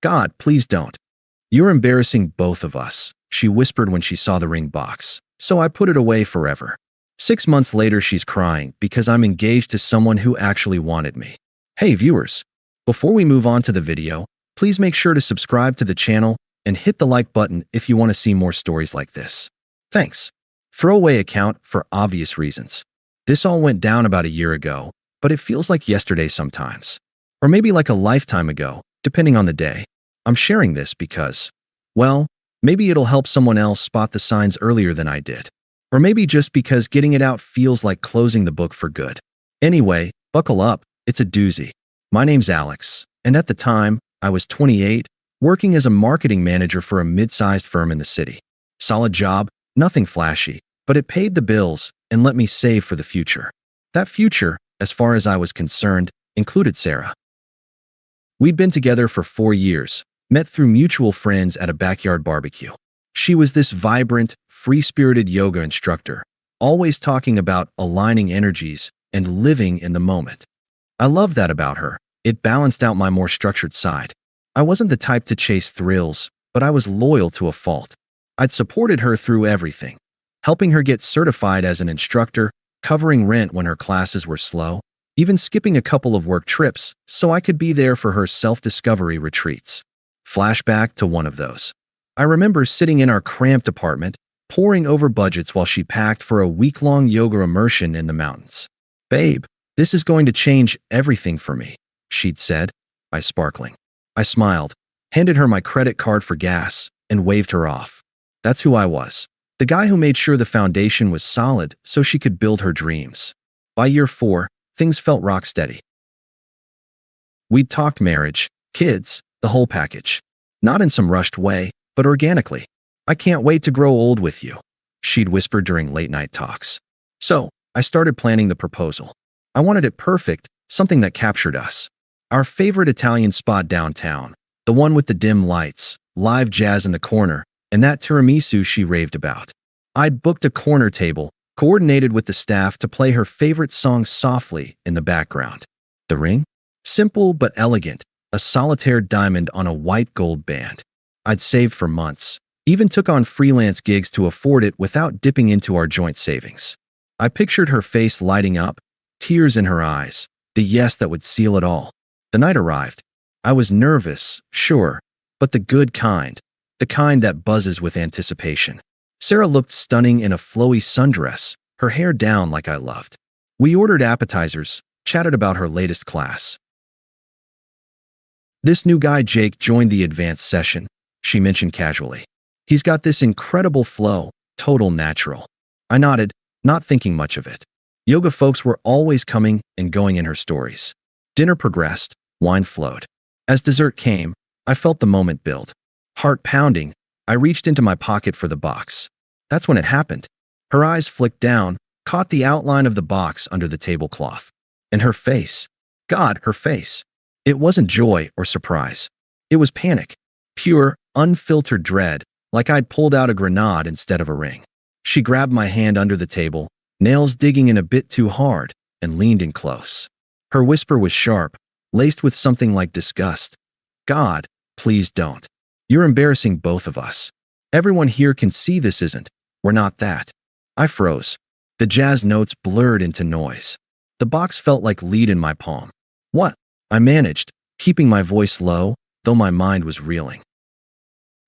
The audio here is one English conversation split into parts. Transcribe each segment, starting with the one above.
God, please don't. You're embarrassing both of us, she whispered when she saw the ring box. So I put it away forever. 6 months later, she's crying because I'm engaged to someone who actually wanted me. Hey viewers, before we move on to the video, please make sure to subscribe to the channel and hit the like button if you want to see more stories like this. Thanks. Throwaway account for obvious reasons. This all went down about a year ago, but it feels like yesterday sometimes. Or maybe like a lifetime ago, depending on the day. I'm sharing this because, well, maybe it'll help someone else spot the signs earlier than I did. Or maybe just because getting it out feels like closing the book for good. Anyway, buckle up, it's a doozy. My name's Alex, and at the time, I was 28, working as a marketing manager for a mid-sized firm in the city. Solid job, nothing flashy, but it paid the bills and let me save for the future. That future, as far as I was concerned, included Sarah. We'd been together for 4 years, met through mutual friends at a backyard barbecue. She was this vibrant, free-spirited yoga instructor, always talking about aligning energies and living in the moment. I loved that about her. It balanced out my more structured side. I wasn't the type to chase thrills, but I was loyal to a fault. I'd supported her through everything, helping her get certified as an instructor, covering rent when her classes were slow, even skipping a couple of work trips so I could be there for her self-discovery retreats. Flashback to one of those. I remember sitting in our cramped apartment, poring over budgets while she packed for a week-long yoga immersion in the mountains. "Babe, this is going to change everything for me," she'd said, eyes sparkling. I smiled, handed her my credit card for gas, and waved her off. That's who I was. The guy who made sure the foundation was solid so she could build her dreams. By year 4, things felt rock steady. We'd talked marriage, kids, the whole package. Not in some rushed way, but organically. "I can't wait to grow old with you," she'd whisper during late-night talks. So, I started planning the proposal. I wanted it perfect, something that captured us. Our favorite Italian spot downtown, the one with the dim lights, live jazz in the corner, and that tiramisu she raved about. I'd booked a corner table, coordinated with the staff to play her favorite song softly in the background. The ring? Simple but elegant, a solitaire diamond on a white gold band. I'd saved for months, even took on freelance gigs to afford it without dipping into our joint savings. I pictured her face lighting up, tears in her eyes, the yes that would seal it all. The night arrived. I was nervous, sure, but the good kind, the kind that buzzes with anticipation. Sarah looked stunning in a flowy sundress, her hair down like I loved. We ordered appetizers, chatted about her latest class. "This new guy Jake joined the advanced session," she mentioned casually. "He's got this incredible flow, total natural." I nodded, not thinking much of it. Yoga folks were always coming and going in her stories. Dinner progressed, wine flowed. As dessert came, I felt the moment build. Heart pounding, I reached into my pocket for the box. That's when it happened. Her eyes flicked down, caught the outline of the box under the tablecloth. And her face. God, her face. It wasn't joy or surprise. It was panic. Pure, unfiltered dread, like I'd pulled out a grenade instead of a ring. She grabbed my hand under the table, nails digging in a bit too hard, and leaned in close. Her whisper was sharp, laced with something like disgust. "God, please don't. You're embarrassing both of us. Everyone here can see this isn't. We're not that." I froze. The jazz notes blurred into noise. The box felt like lead in my palm. "What?" I managed, keeping my voice low, though my mind was reeling.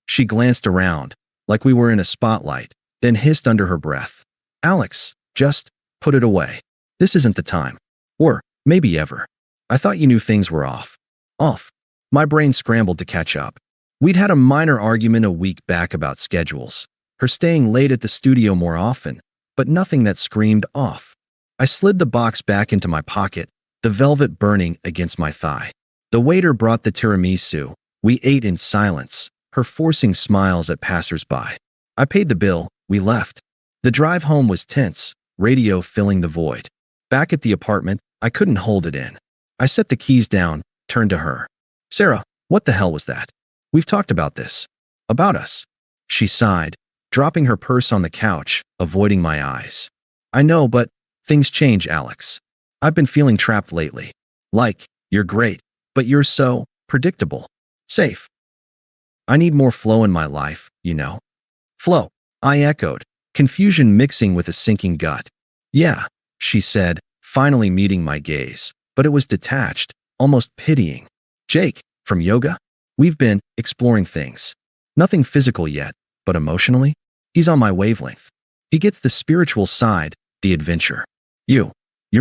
She glanced around, like we were in a spotlight, then hissed under her breath. "Alex, just put it away. This isn't the time. Or maybe ever. I thought you knew things were off." Off. My brain scrambled to catch up. We'd had a minor argument a week back about schedules, her staying late at the studio more often, but nothing that screamed off. I slid the box back into my pocket, the velvet burning against my thigh. The waiter brought the tiramisu. We ate in silence, her forcing smiles at passers-by. I paid the bill, we left. The drive home was tense, radio filling the void. Back at the apartment, I couldn't hold it in. I set the keys down, turned to her. "Sarah, what the hell was that? We've talked about this. About us." She sighed, dropping her purse on the couch, avoiding my eyes. "I know, but things change, Alex. I've been feeling trapped lately. Like, you're great, but you're so predictable. Safe. I need more flow in my life, you know. Flow, I echoed, confusion mixing with a sinking gut. Yeah, she said, finally meeting my gaze, but it was detached, almost pitying. Jake, from yoga? We've been exploring things. Nothing physical yet, but emotionally? He's on my wavelength. He gets the spiritual side, the adventure. You're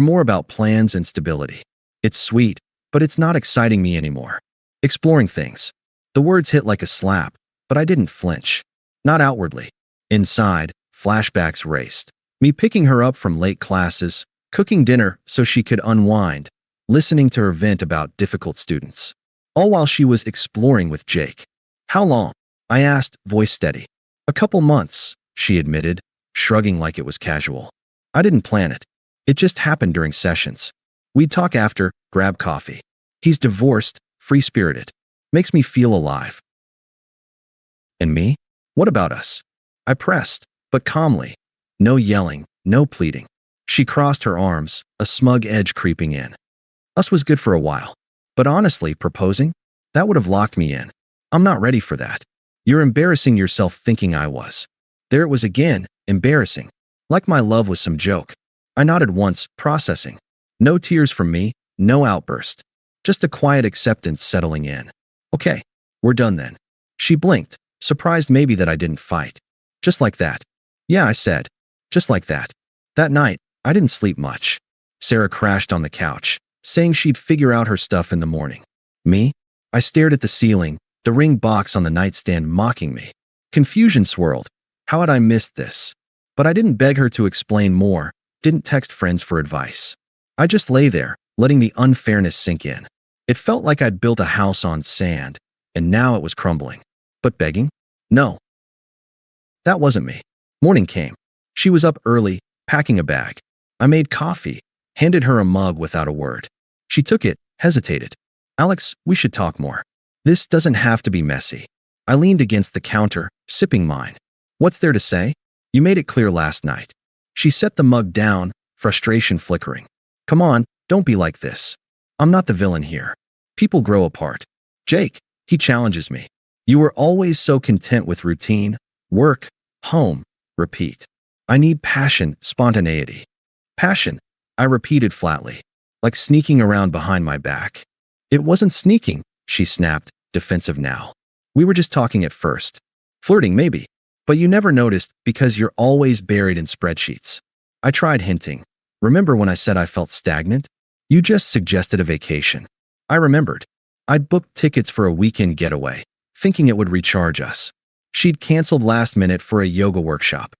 more about plans and stability. It's sweet, but it's not exciting me anymore. Exploring things. The words hit like a slap, but I didn't flinch. Not outwardly. Inside, flashbacks raced. Me picking her up from late classes, cooking dinner so she could unwind, listening to her vent about difficult students. All while she was exploring with Jake. How long? I asked, voice steady. A couple months, she admitted, shrugging like it was casual. I didn't plan it. It just happened during sessions. We'd talk after, grab coffee. He's divorced, free-spirited. Makes me feel alive. And me? What about us? I pressed, but calmly. No yelling, no pleading. She crossed her arms, a smug edge creeping in. Us was good for a while. But honestly, proposing? That would have locked me in. I'm not ready for that. You're embarrassing yourself thinking I was. There it was again, embarrassing. Like my love was some joke. I nodded once, processing. No tears from me, no outburst. Just a quiet acceptance settling in. Okay, we're done then. She blinked, surprised maybe that I didn't fight. Just like that. Yeah, I said. Just like that. That night, I didn't sleep much. Sarah crashed on the couch, saying she'd figure out her stuff in the morning. Me? I stared at the ceiling, the ring box on the nightstand mocking me. Confusion swirled. How had I missed this? But I didn't beg her to explain more, didn't text friends for advice. I just lay there, letting the unfairness sink in. It felt like I'd built a house on sand, and now it was crumbling. But begging? No. That wasn't me. Morning came. She was up early, packing a bag. I made coffee, handed her a mug without a word. She took it, hesitated. Alex, we should talk more. This doesn't have to be messy. I leaned against the counter, sipping mine. What's there to say? You made it clear last night. She set the mug down, frustration flickering. Come on, don't be like this. I'm not the villain here. People grow apart. Jake, he challenges me. You were always so content with routine, work, home, repeat. I need passion, spontaneity. Passion, I repeated flatly, like sneaking around behind my back. It wasn't sneaking, she snapped, defensive now. We were just talking at first. Flirting, maybe. But you never noticed because you're always buried in spreadsheets. I tried hinting. Remember when I said I felt stagnant? You just suggested a vacation. I remembered. I'd booked tickets for a weekend getaway, thinking it would recharge us. She'd canceled last minute for a yoga workshop.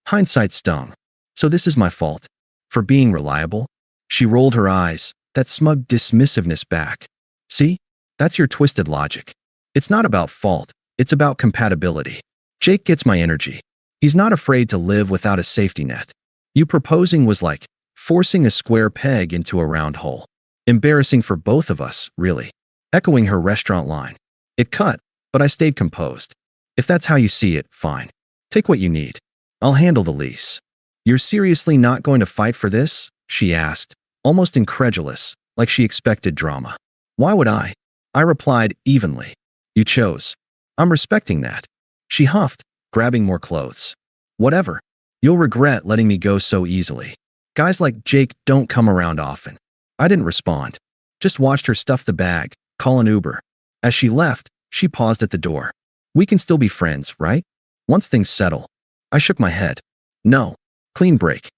Hindsight stung. So this is my fault? For being reliable? She rolled her eyes, that smug dismissiveness back. See? That's your twisted logic. It's not about fault, it's about compatibility. Jake gets my energy. He's not afraid to live without a safety net. You proposing was like forcing a square peg into a round hole. Embarrassing for both of us, really. Echoing her restaurant line. It cut, but I stayed composed. If that's how you see it, fine. Take what you need. I'll handle the lease. You're seriously not going to fight for this? She asked, almost incredulous, like she expected drama. Why would I? I replied evenly. You chose. I'm respecting that. She huffed, grabbing more clothes. Whatever. You'll regret letting me go so easily. Guys like Jake don't come around often. I didn't respond. Just watched her stuff the bag, call an Uber. As she left, she paused at the door. We can still be friends, right? Once things settle. I shook my head. No. Clean break.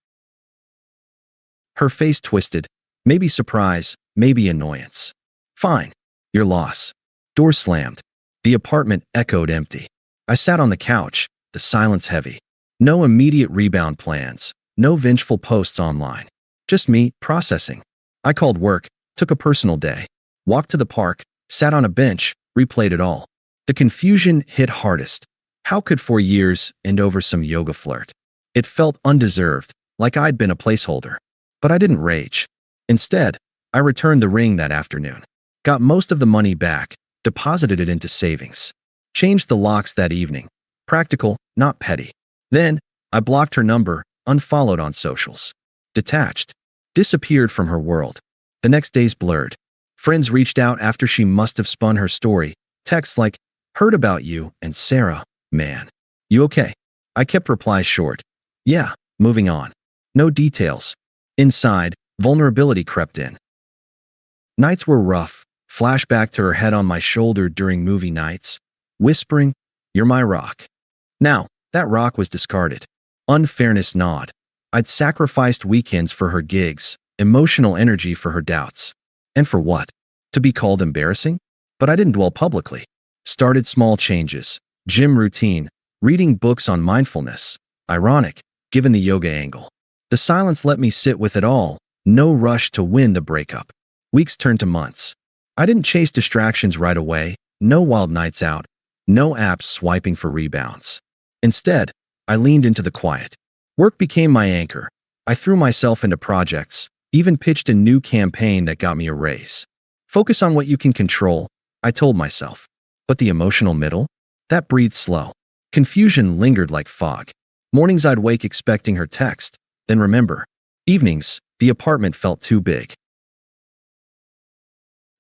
Her face twisted. Maybe surprise, maybe annoyance. Fine. Your loss. Door slammed. The apartment echoed empty. I sat on the couch, the silence heavy. No immediate rebound plans. No vengeful posts online. Just me, processing. I called work, took a personal day. Walked to the park, sat on a bench, replayed it all. The confusion hit hardest. How could 4 years end over some yoga flirt? It felt undeserved, like I'd been a placeholder. But I didn't rage. Instead, I returned the ring that afternoon. Got most of the money back, deposited it into savings. Changed the locks that evening. Practical, not petty. Then, I blocked her number, unfollowed on socials. Detached. Disappeared from her world. The next day's blurred. Friends reached out after she must have spun her story, Texts like, heard about you, and Sarah, man. You okay? I kept replies short. Yeah, moving on. No details. Inside, vulnerability crept in. Nights were rough. Flashback to her head on my shoulder during movie nights, whispering, "You're my rock." Now, that rock was discarded. Unfairness gnawed. I'd sacrificed weekends for her gigs, emotional energy for her doubts. And for what? To be called embarrassing? But I didn't dwell publicly. Started small changes. Gym routine. Reading books on mindfulness. Ironic, given the yoga angle. The silence let me sit with it all. No rush to win the breakup. Weeks turned to months. I didn't chase distractions right away. No wild nights out. No apps swiping for rebounds. Instead, I leaned into the quiet. Work became my anchor. I threw myself into projects, even pitched a new campaign that got me a raise. Focus on what you can control, I told myself. But the emotional middle? That breathed slow. Confusion lingered like fog. Mornings I'd wake expecting her text, then remember. Evenings, the apartment felt too big.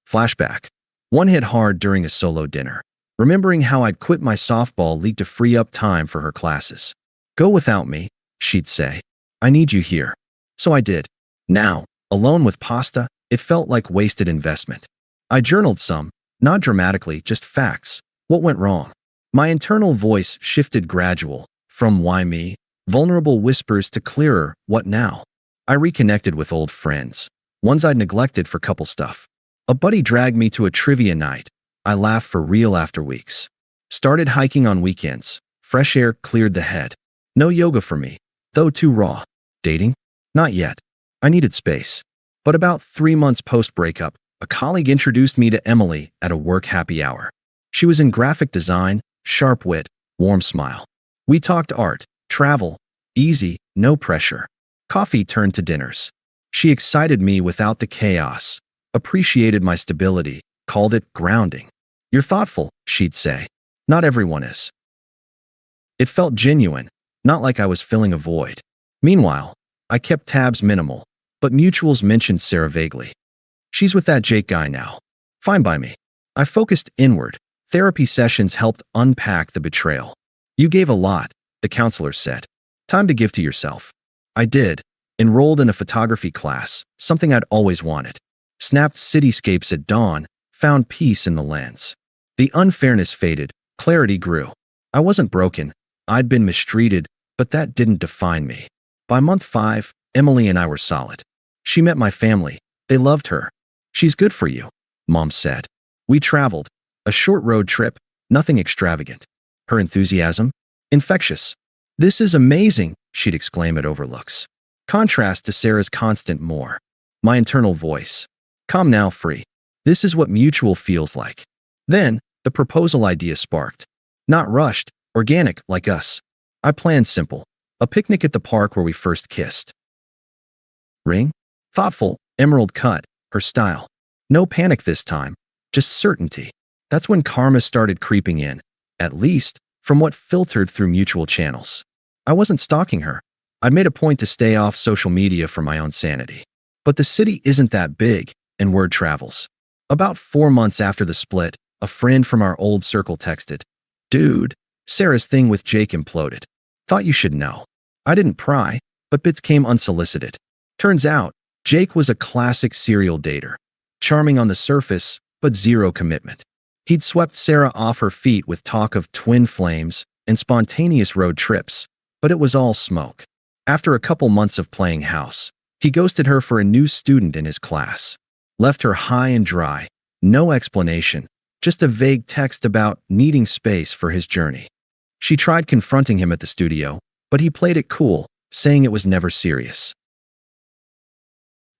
Flashback. One hit hard during a solo dinner. Remembering how I'd quit my softball league to free up time for her classes. Go without me, she'd say. I need you here. So I did. Now, alone with pasta, it felt like wasted investment. I journaled some, not dramatically, just facts. What went wrong? My internal voice shifted gradual, from why me, vulnerable whispers to clearer, what now? I reconnected with old friends, ones I'd neglected for couple stuff. A buddy dragged me to a trivia night. I laughed for real after weeks. Started hiking on weekends. Fresh air cleared the head. No yoga for me, though too raw. Dating? Not yet. I needed space. But about 3 months post-breakup, a colleague introduced me to Emily at a work happy hour. She was in graphic design, sharp wit, warm smile. We talked art, travel, easy, no pressure. Coffee turned to dinners. She excited me without the chaos, appreciated my stability, called it grounding. You're thoughtful, she'd say. Not everyone is. It felt genuine, not like I was filling a void. Meanwhile, I kept tabs minimal, but mutuals mentioned Sarah vaguely. She's with that Jake guy now. Fine by me. I focused inward. Therapy sessions helped unpack the betrayal. You gave a lot, the counselor said. Time to give to yourself. I did. Enrolled in a photography class, something I'd always wanted. Snapped cityscapes at dawn, found peace in the lens. The unfairness faded, clarity grew. I wasn't broken. I'd been mistreated, but that didn't define me. By month 5, Emily and I were solid. She met my family. They loved her. She's good for you, Mom said. We traveled. A short road trip, nothing extravagant. Her enthusiasm? Infectious. This is amazing, she'd exclaim at overlooks. Contrast to Sarah's constant more. My internal voice. Calm now, free. This is what mutual feels like. Then, the proposal idea sparked. Not rushed, organic like us. I planned simple. A picnic at the park where we first kissed. Ring? Thoughtful, emerald cut, her style. No panic this time, just certainty. That's when karma started creeping in, at least from what filtered through mutual channels. I wasn't stalking her. I'd made a point to stay off social media for my own sanity. But the city isn't that big, and word travels. About 4 months after the split, a friend from our old circle texted, "Dude, Sarah's thing with Jake imploded. Thought you should know." I didn't pry, but bits came unsolicited. Turns out, Jake was a classic serial dater. Charming on the surface, but zero commitment. He'd swept Sarah off her feet with talk of twin flames and spontaneous road trips, but it was all smoke. After a couple months of playing house, he ghosted her for a new student in his class. Left her high and dry, no explanation, just a vague text about needing space for his journey. She tried confronting him at the studio, but he played it cool, saying it was never serious.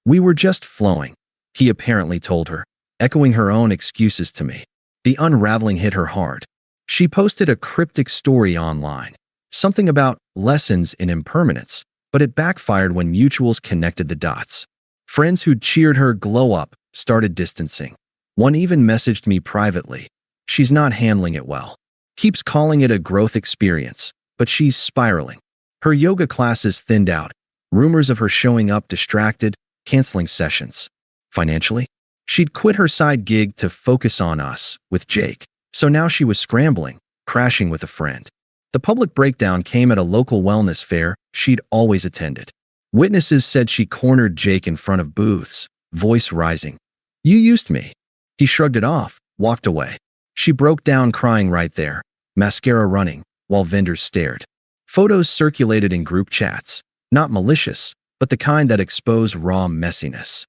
We were just flowing, he apparently told her, echoing her own excuses to me. The unraveling hit her hard. She posted a cryptic story online, something about lessons in impermanence, but it backfired when mutuals connected the dots. Friends who'd cheered her glow up started distancing. One even messaged me privately. She's not handling it well. Keeps calling it a growth experience, but she's spiraling. Her yoga classes thinned out. Rumors of her showing up distracted, canceling sessions. Financially, she'd quit her side gig to focus on us with Jake. So now she was scrambling, crashing with a friend. The public breakdown came at a local wellness fair she'd always attended. Witnesses said she cornered Jake in front of booths, voice rising. "You used me." He shrugged it off, walked away. She broke down crying right there, mascara running, while vendors stared. Photos circulated in group chats, not malicious, but the kind that expose raw messiness.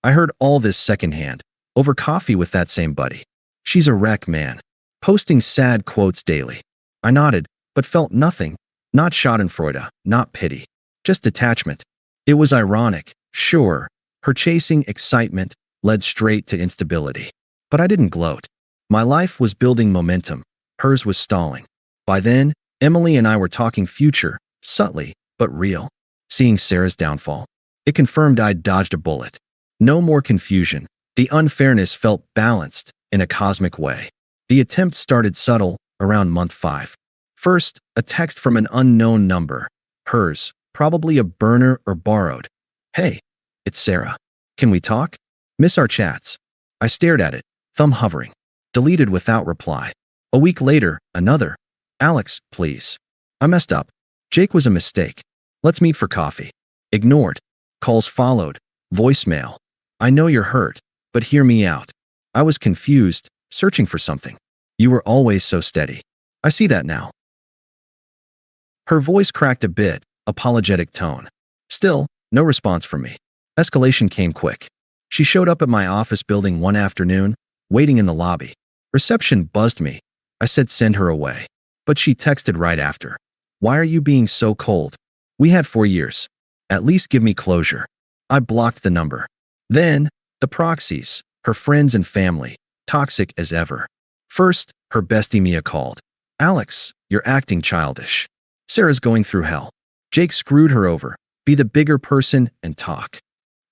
I heard all this secondhand, over coffee with that same buddy. She's a wreck, man. Posting sad quotes daily. I nodded, but felt nothing. Not schadenfreude, not pity. Just detachment. It was ironic, sure. Her chasing excitement led straight to instability. But I didn't gloat. My life was building momentum. Hers was stalling. By then, Emily and I were talking future, subtly, but real. Seeing Sarah's downfall, it confirmed I'd dodged a bullet. No more confusion. The unfairness felt balanced in a cosmic way. The attempt started subtle, around month 5. First, a text from an unknown number. Hers, probably a burner or borrowed. "Hey, it's Sarah. Can we talk? Miss our chats." I stared at it, thumb hovering. Deleted without reply. A week later, another. "Alex, please. I messed up. Jake was a mistake. Let's meet for coffee." Ignored. Calls followed. Voicemail. "I know you're hurt, but hear me out. I was confused, searching for something. You were always so steady. I see that now." Her voice cracked a bit, apologetic tone. Still, no response from me. Escalation came quick. She showed up at my office building one afternoon, waiting in the lobby. Reception buzzed me. I said send her away. But she texted right after. "Why are you being so cold? We had 4 years. At least give me closure." I blocked the number. Then, the proxies, her friends and family, toxic as ever. First, her bestie Mia called. "Alex, you're acting childish. Sarah's going through hell. Jake screwed her over. Be the bigger person and talk."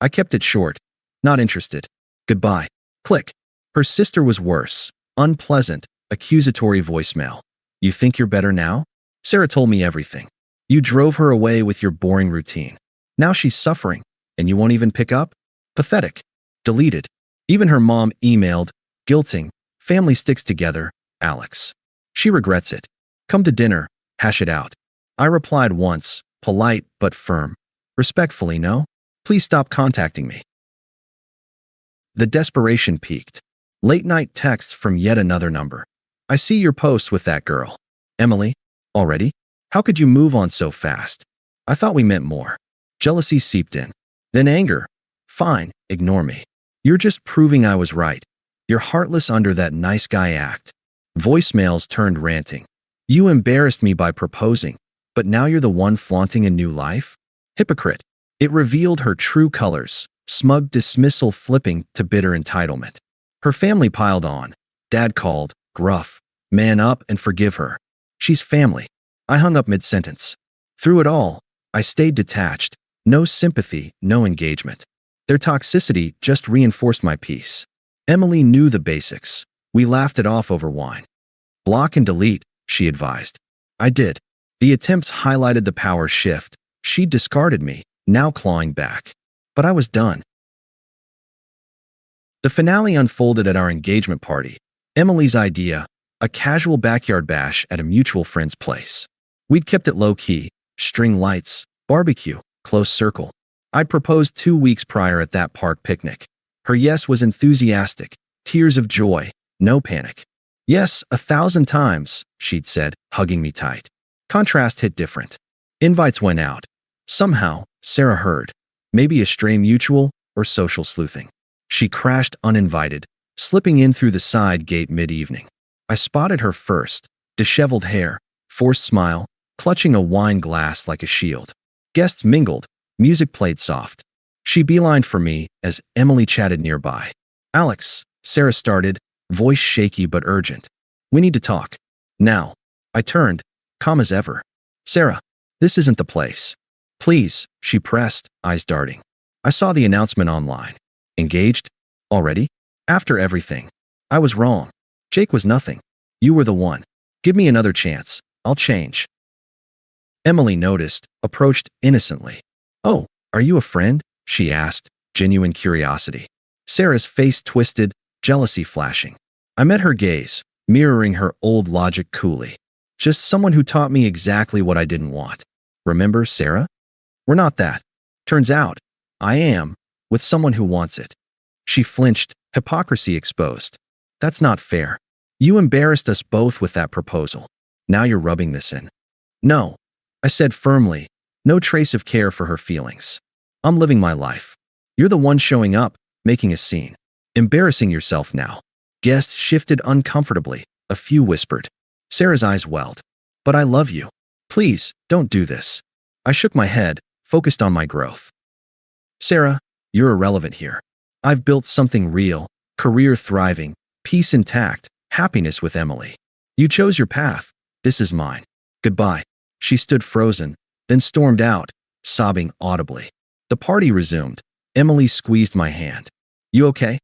I kept it short. Not interested. Goodbye. Click. Her sister was worse. Unpleasant, accusatory voicemail. "You think you're better now? Sarah told me everything. You drove her away with your boring routine. Now she's suffering, and you won't even pick up? Pathetic." Deleted. Even her mom emailed, guilting. "Family sticks together, Alex. She regrets it. Come to dinner, hash it out." I replied once, polite but firm. "Respectfully, no? Please stop contacting me." The desperation peaked. Late-night texts from yet another number. "I see your post with that girl. Emily? Already? How could you move on so fast? I thought we meant more." Jealousy seeped in. Then anger. "Fine, ignore me. You're just proving I was right. You're heartless under that nice guy act." Voicemails turned ranting. "You embarrassed me by proposing, but now you're the one flaunting a new life?" Hypocrite. It revealed her true colors, smug dismissal flipping to bitter entitlement. Her family piled on. Dad called, gruff. "Man up and forgive her. She's family." I hung up mid-sentence. Through it all, I stayed detached. No sympathy, no engagement. Their toxicity just reinforced my peace. Emily knew the basics. We laughed it off over wine. "Block and delete," she advised. I did. The attempts highlighted the power shift. She discarded me, now clawing back. But I was done. The finale unfolded at our engagement party. Emily's idea, a casual backyard bash at a mutual friend's place. We'd kept it low-key, string lights, barbecue, close circle. I'd proposed 2 weeks prior at that park picnic. Her yes was enthusiastic, tears of joy, no panic. "Yes, 1,000 times," she'd said, hugging me tight. Contrast hit different. Invites went out. Somehow, Sarah heard. Maybe a stray mutual or social sleuthing. She crashed uninvited, slipping in through the side gate mid-evening. I spotted her first, disheveled hair, forced smile, clutching a wine glass like a shield. Guests mingled, music played soft. She beelined for me as Emily chatted nearby. "Alex," Sarah started, voice shaky but urgent. "We need to talk. Now." I turned, calm as ever. "Sarah, this isn't the place. Please," she pressed, eyes darting. "I saw the announcement online. Engaged? Already? After everything. I was wrong. Jake was nothing. You were the one. Give me another chance. I'll change." Emily noticed, approached innocently. "Oh, are you a friend?" she asked, genuine curiosity. Sarah's face twisted, jealousy flashing. I met her gaze, mirroring her old logic coolly. Just someone who taught me exactly what I didn't want. Remember, Sarah? We're not that. Turns out, I am, with someone who wants it. She flinched, hypocrisy exposed. That's not fair. You embarrassed us both with that proposal. Now you're rubbing this in. No, I said firmly, no trace of care for her feelings. I'm living my life. You're the one showing up, making a scene. Embarrassing yourself now. Guests shifted uncomfortably. A few whispered. Sarah's eyes welled. But I love you. Please, don't do this. I shook my head, focused on my growth. Sarah, you're irrelevant here. I've built something real, career thriving, peace intact, happiness with Emily. You chose your path. This is mine. Goodbye. She stood frozen, then stormed out, sobbing audibly. The party resumed. Emily squeezed my hand. You okay?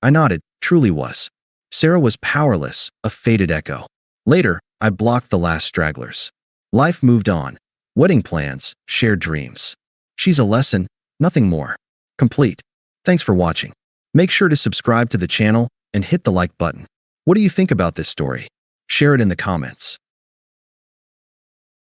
I nodded, truly was. Sarah was powerless, a faded echo. Later, I blocked the last stragglers. Life moved on. Wedding plans, shared dreams. She's a lesson, nothing more. Complete. Thanks for watching. Make sure to subscribe to the channel and hit the like button. What do you think about this story? Share it in the comments.